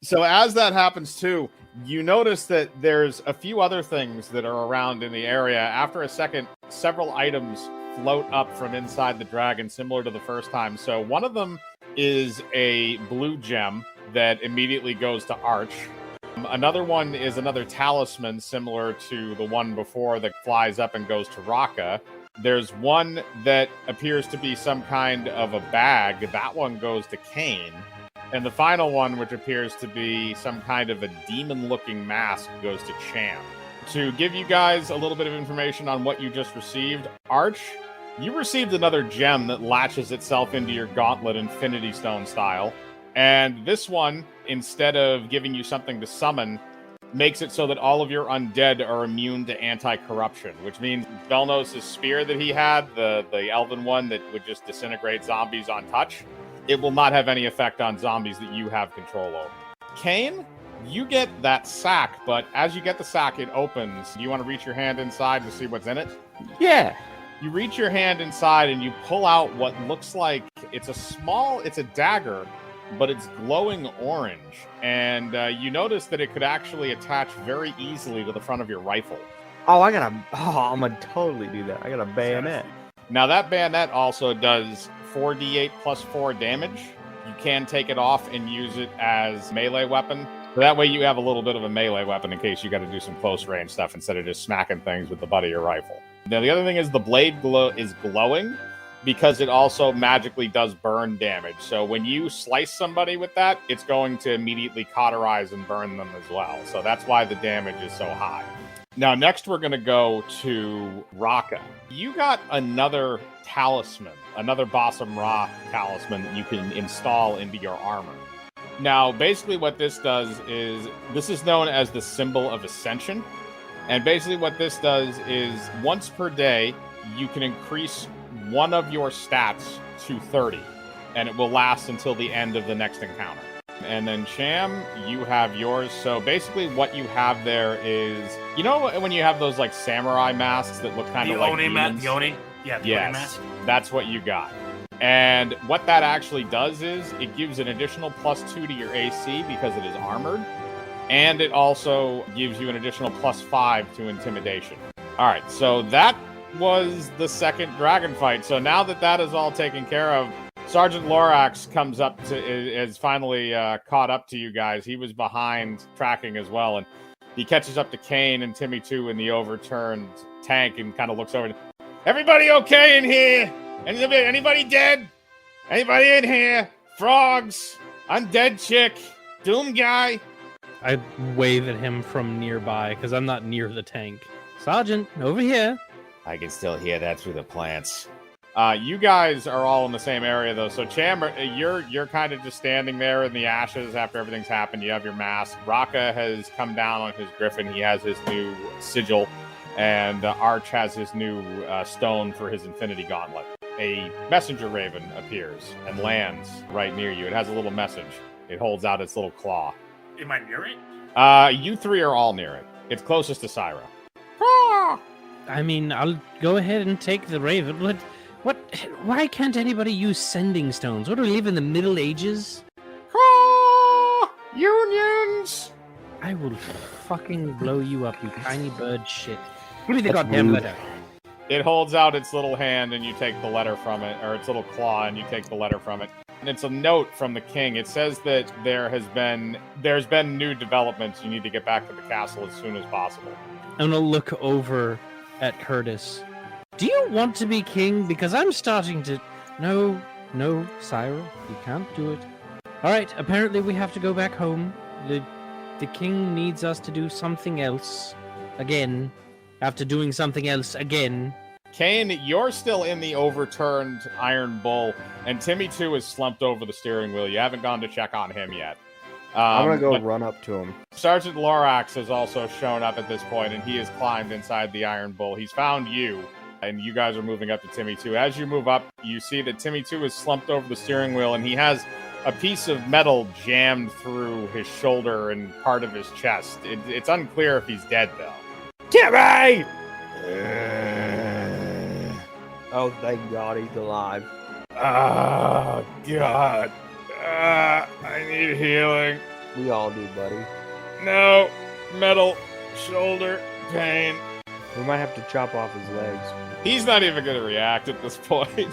So as that happens too, you notice that there's a few other things that are around in the area. After a second, several items float up from inside the dragon, similar to the first time. So one of them is a blue gem that immediately goes to Arch. Another one is another talisman similar to the one before that flies up and goes to Raka. There's one that appears to be some kind of a bag. That one goes to Kane. And the final one, which appears to be some kind of a demon-looking mask, goes to Cham. To give you guys a little bit of information on what you just received, Arch, you received another gem that latches itself into your gauntlet Infinity Stone style. And this one, instead of giving you something to summon, makes it so that all of your undead are immune to anti-corruption, which means Velnos' spear that he had, the elven one that would just disintegrate zombies on touch, it will not have any effect on zombies that you have control over. Kane, you get that sack, but as you get the sack, it opens. Do you want to reach your hand inside to see what's in it? Yeah. You reach your hand inside and you pull out what looks like it's a dagger, but it's glowing orange. And you notice that it could actually attach very easily to the front of your rifle. I'm gonna totally do that. I got a bayonet. Now that bayonet also does 4d8 plus 4 damage. You can take it off and use it as melee weapon. So that way you have a little bit of a melee weapon in case you got to do some close range stuff instead of just smacking things with the butt of your rifle. Now the other thing is the blade is glowing because it also magically does burn damage. So when you slice somebody with that, it's going to immediately cauterize and burn them as well. So that's why the damage is so high. Now, next we're going to go to Raka. You got another talisman, another Bossum Ra talisman that you can install into your armor. Now, basically what this does is, this is known as the Symbol of Ascension. And basically what this does is, once per day, you can increase one of your stats to 30. And it will last until the end of the next encounter. And then Cham, you have yours. So basically what you have there is, you know when you have those like samurai masks that look kind of like demons? The Oni? Yeah, the Oni mask. That's what you got. And what that actually does is it gives an additional +2 to your AC because it is armored. And it also gives you an additional +5 to intimidation. All right, so that was the second dragon fight. So now that is all taken care of, Sergeant Lorax comes up is finally caught up to you guys. He was behind tracking as well, and he catches up to Kane and Timmy 2 in the overturned tank and kind of looks over. Everybody okay in here? Anybody dead? Anybody in here? Frogs? Undead chick? Doom guy? I wave at him from nearby because I'm not near the tank. Sergeant, over here. I can still hear that through the plants. You guys are all in the same area, though. So, Cham, you're kind of just standing there in the ashes after everything's happened. You have your mask. Raka has come down on his griffin. He has his new sigil. And Arch has his new stone for his infinity gauntlet. A messenger raven appears and lands right near you. It has a little message. It holds out its little claw. Am I near it? You three are all near it. It's closest to Syra. I mean, I'll go ahead and take the raven. What? Why can't anybody use sending stones? What, do we live in the Middle Ages? Unions! I will fucking blow you up, you tiny bird shit. Give me the goddamn letter. It holds out its little hand and you take the letter from it, or its little claw and you take the letter from it. And it's a note from the king. It says that there's been new developments. You need to get back to the castle as soon as possible. I'm gonna look over at Curtis. Do you want to be king? Because I'm starting to... No, Syra, you can't do it. Alright, apparently we have to go back home. The king needs us to do something else. Again. After doing something else again. Kane, you're still in the overturned Iron Bull, and Timmy 2 is slumped over the steering wheel. You haven't gone to check on him yet. I'm gonna go run up to him. Sergeant Lorax has also shown up at this point, and he has climbed inside the Iron Bull. He's found you, and you guys are moving up to Timmy 2. As you move up, you see that Timmy 2 is slumped over the steering wheel, and he has a piece of metal jammed through his shoulder and part of his chest. It's unclear if he's dead, though. Timmy! Oh, thank God he's alive. Oh, God. I need healing. We all do, buddy. No. Metal. Shoulder. Pain. We might have to chop off his legs. He's not even going to react at this point.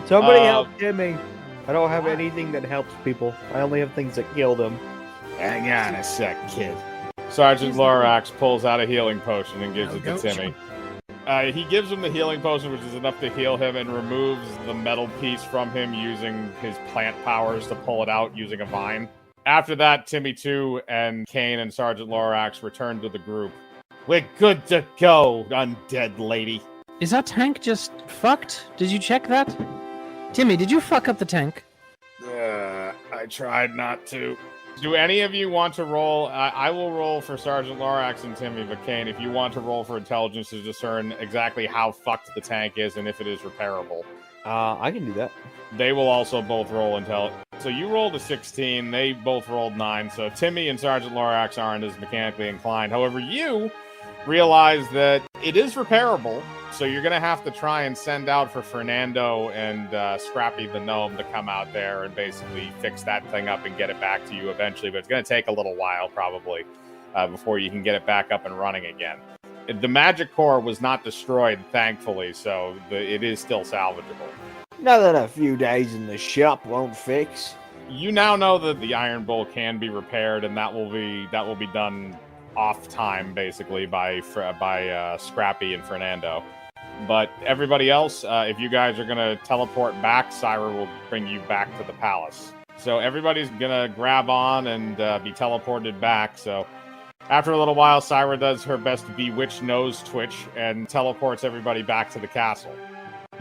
Somebody help Jimmy. I don't have anything that helps people. I only have things that kill them. Hang on a sec, kid. Sergeant Lorax pulls out a healing potion and gives it to Timmy. He gives him the healing potion, which is enough to heal him, and removes the metal piece from him using his plant powers to pull it out using a vine. After that, Timmy 2 and Kane and Sergeant Lorax return to the group. We're good to go, undead lady. Is our tank just fucked? Did you check that? Timmy, did you fuck up the tank? I tried not to. Do any of you want to roll? I will roll for Sergeant Lorax and Timmy McCain if you want to roll for intelligence to discern exactly how fucked the tank is and if it is repairable. I can do that. They will also both roll intelligence. So you rolled a 16, they both rolled 9, so Timmy and Sergeant Lorax aren't as mechanically inclined. However, you realize that it is repairable, so you're going to have to try and send out for Fernando and Scrappy the Gnome to come out there and basically fix that thing up and get it back to you eventually, but it's going to take a little while probably before you can get it back up and running again. The magic core was not destroyed, thankfully, so it is still salvageable. Nothing a few days in the shop won't fix. You now know that the Iron Bowl can be repaired, and that will be done off time basically by Scrappy and Fernando. But everybody else, if you guys are gonna teleport back, Syra will bring you back to the palace. So everybody's gonna grab on and be teleported back. So after a little while, Syra does her best bewitch nose twitch and teleports everybody back to the castle.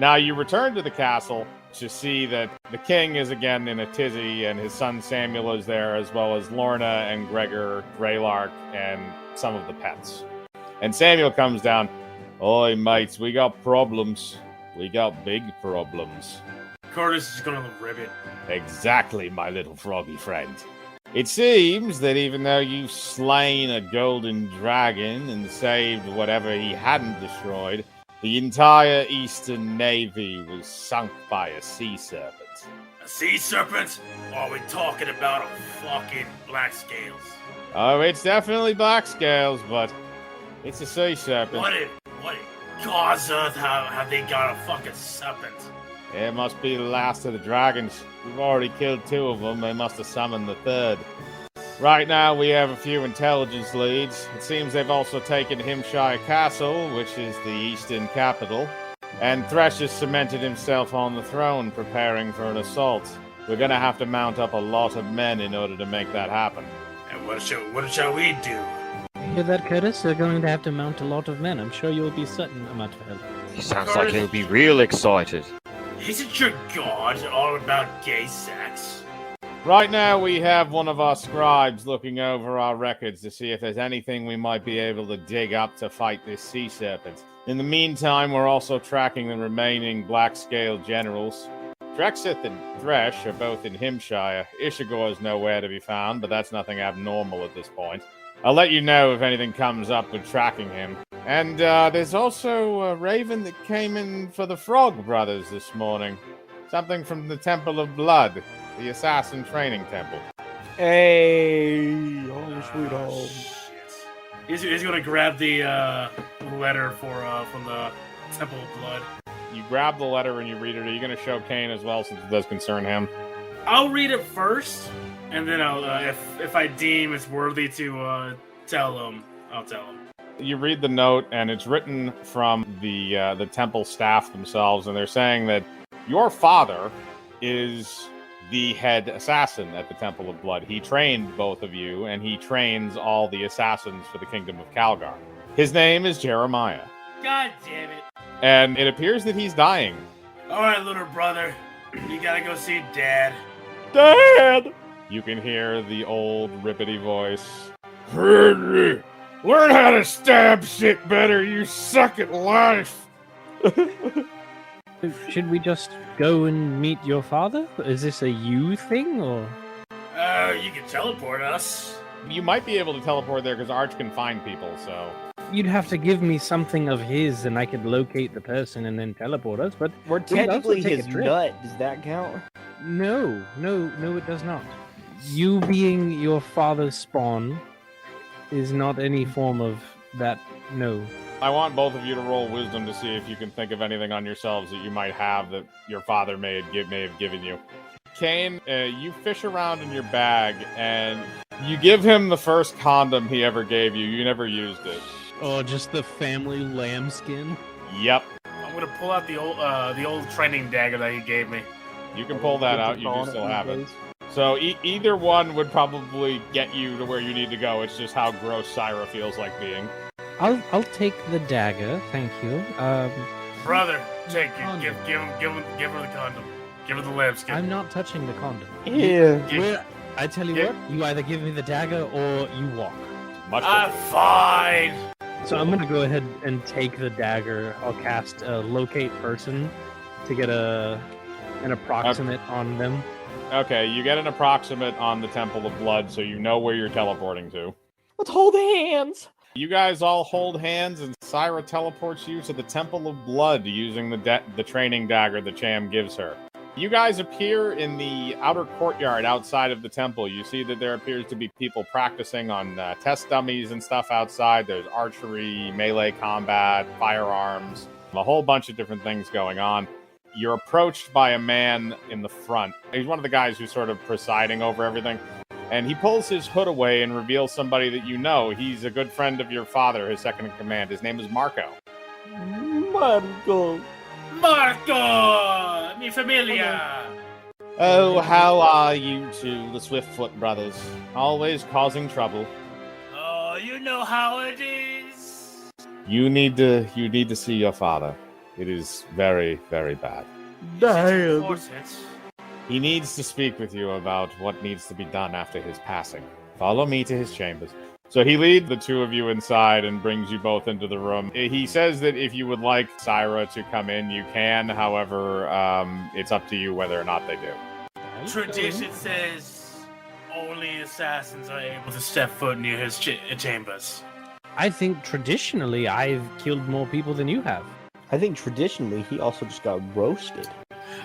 Now you return to the castle to see that the king is again in a tizzy, and his son Samuel is there, as well as Lorna and Gregor, Greylark, and some of the pets. And Samuel comes down. Oi, mates, we got problems. We got big problems. Curtis is gonna ribbit. Exactly, my little froggy friend. It seems that even though you've slain a golden dragon and saved whatever he hadn't destroyed, the entire Eastern Navy was sunk by a sea serpent. A sea serpent? Or are we talking about a fucking black scales? Oh, it's definitely black scales, but it's a sea serpent. What in God's earth have they got a fucking serpent? It must be the last of the dragons. We've already killed 2 of them. They must have summoned the 3rd. Right now, we have a few intelligence leads. It seems they've also taken Himshire Castle, which is the eastern capital, and Thresh has cemented himself on the throne, preparing for an assault. We're gonna have to mount up a lot of men in order to make that happen. And what shall we do? You hear that, Curtis? They're going to have to mount a lot of men. I'm sure you'll be certain amount of help. He sounds like he'll be real excited. Isn't your god all about gay sex? Right now, we have one of our scribes looking over our records to see if there's anything we might be able to dig up to fight this sea serpent. In the meantime, we're also tracking the remaining black-scale generals. Drexith and Thresh are both in Himshire. Ishigor is nowhere to be found, but that's nothing abnormal at this point. I'll let you know if anything comes up with tracking him. And there's also a raven that came in for the Frog Brothers this morning. Something from the Temple of Blood. The Assassin Training Temple. Hey, home sweet home. Shit. He's gonna grab the letter from the Temple of Blood. You grab the letter and you read it. Are you going to show Kane as well, since it does concern him? I'll read it first, and then I'll if I deem it's worthy to tell him, I'll tell him. You read the note, and it's written from the temple staff themselves, and they're saying that your father is the head assassin at the Temple of Blood. He trained both of you, and he trains all the assassins for the Kingdom of Kalgar. His name is Jeremiah. God damn it. And it appears that he's dying. Alright, little brother. You gotta go see Dad. Dad! You can hear the old rippety voice. Learn how to stab shit better, you suck at life! Should we just go and meet your father? Is this a you thing, or? You can teleport us. You might be able to teleport there because Arch can find people, so... You'd have to give me something of his, and I could locate the person and then teleport us, but... We're we could also technically take a his trip. nut. Does that count? No, it does not. you being your father's spawn is not any form of that. No. I want both of you to roll wisdom to see if you can think of anything on yourselves that you might have that your father may have given you. Kane, you fish around in your bag and you give him the first condom he ever gave you. You never used it. Oh, just the family lambskin. Yep. I'm gonna pull out the old training dagger that he gave me. You can pull that out. You do still have it. So either one would probably get you to where you need to go. It's just how gross Syra feels like being. I'll take the dagger, thank you. Brother, take it. Give her the condom. Give her the lambskin. I'm not touching the condom. Yeah. I tell you what, you either give me the dagger or you walk. Fine. So I'm gonna go ahead and take the dagger. I'll cast locate person to get an approximate on them. Okay, you get an approximate on the Temple of Blood, so you know where you're teleporting to. Let's hold hands. You guys all hold hands, and Syra teleports you to the Temple of Blood using the training dagger that Cham gives her. You guys appear in the outer courtyard outside of the temple. You see that there appears to be people practicing on test dummies and stuff outside. There's archery, melee combat, firearms, a whole bunch of different things going on. You're approached by a man in the front. He's one of the guys who's sort of presiding over everything. And he pulls his hood away and reveals somebody that you know. He's a good friend of your father, his second in command. His name is Marco. Marco, mi familia. Oh, how are you two, the Swiftfoot brothers? Always causing trouble. Oh, you know how it is. You need to see your father. It is very, very bad. damn. He needs to speak with you about what needs to be done after his passing. Follow me to his chambers. So he leads the two of you inside and brings you both into the room. He says that if you would like Syra to come in, you can. However, it's up to you whether or not they do. Tradition says only assassins are able to step foot near his chambers. I think traditionally I've killed more people than you have. I think traditionally he also just got roasted.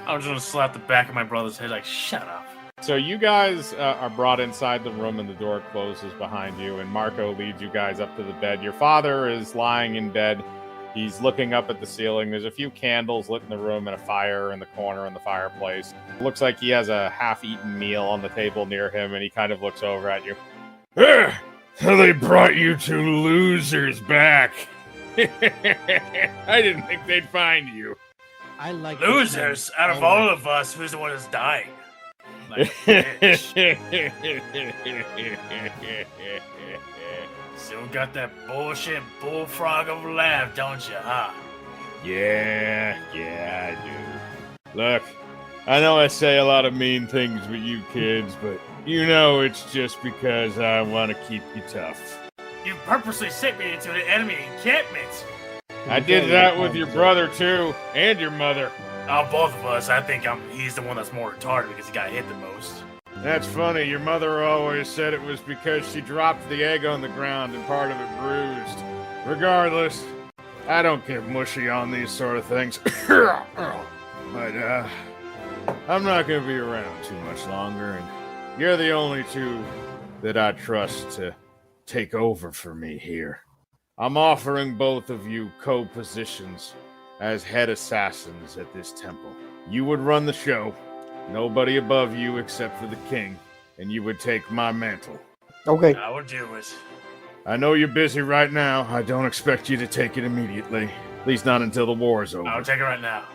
I'm just gonna slap the back of my brother's head like, shut up. So you guys are brought inside the room and the door closes behind you, and Marco leads you guys up to the bed. Your father is lying in bed. He's looking up at the ceiling. There's a few candles lit in the room and a fire in the corner in the fireplace. It looks like he has a half-eaten meal on the table near him, and he kind of looks over at you. They brought you two losers back. I didn't think they'd find you. I like Losers? Out of all of us, who's the one who's dying? Like, still got that bullshit bullfrog of a laugh, don't you, huh? Yeah, I do. Look, I know I say a lot of mean things with you kids, but you know it's just because I want to keep you tough. You purposely sent me into the enemy encampment. I did that with your brother, too, and your mother. Both of us. I think he's the one that's more retarded because he got hit the most. That's funny. Your mother always said it was because she dropped the egg on the ground and part of it bruised. Regardless, I don't get mushy on these sort of things. But, I'm not going to be around too much longer, and you're the only two that I trust to take over for me here. I'm offering both of you co-positions as head assassins at this temple. You would run the show, nobody above you except for the king, and you would take my mantle. Okay. I will do it. I know you're busy right now. I don't expect you to take it immediately, at least not until the war's over. I'll take it right now.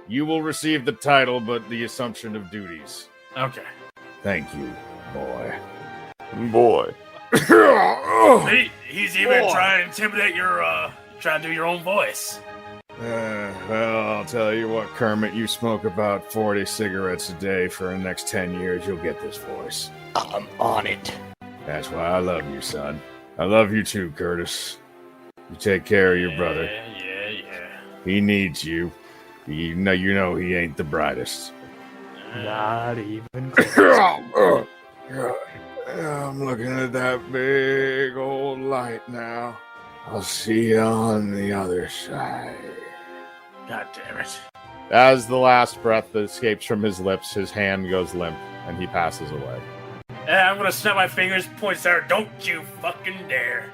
You will receive the title, but the assumption of duties. Okay. Thank you, boy. Boy. He's even trying to intimidate your, trying to do your own voice. Well, I'll tell you what, Kermit, you smoke about 40 cigarettes a day for the next 10 years, you'll get this voice. I'm on it. That's why I love you, son. I love you too, Curtis. You take care of your brother. Yeah. He needs you. You know he ain't the brightest. Not even. I'm looking at that big old light now. I'll see you on the other side. God damn it. As the last breath escapes from his lips, his hand goes limp, and he passes away. And I'm gonna snap my fingers, point Sarah, don't you fucking dare.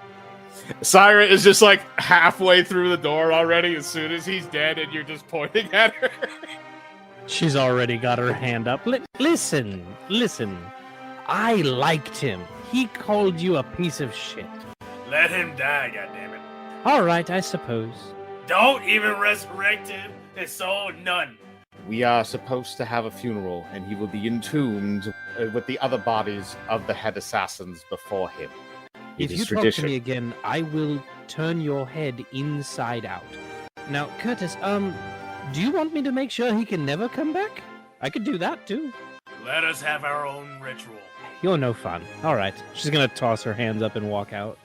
Syra is just like halfway through the door already as soon as he's dead, and you're just pointing at her. She's already got her hand up. Listen. I liked him. He called you a piece of shit. Let him die, goddammit. All right, I suppose. Don't even resurrect him. His soul, none. We are supposed to have a funeral, and he will be entombed with the other bodies of the head assassins before him. If you talk to me again, I will turn your head inside out. Now, Curtis, do you want me to make sure he can never come back? I could do that, too. Let us have our own ritual. You're no fun. All right. She's going to toss her hands up and walk out.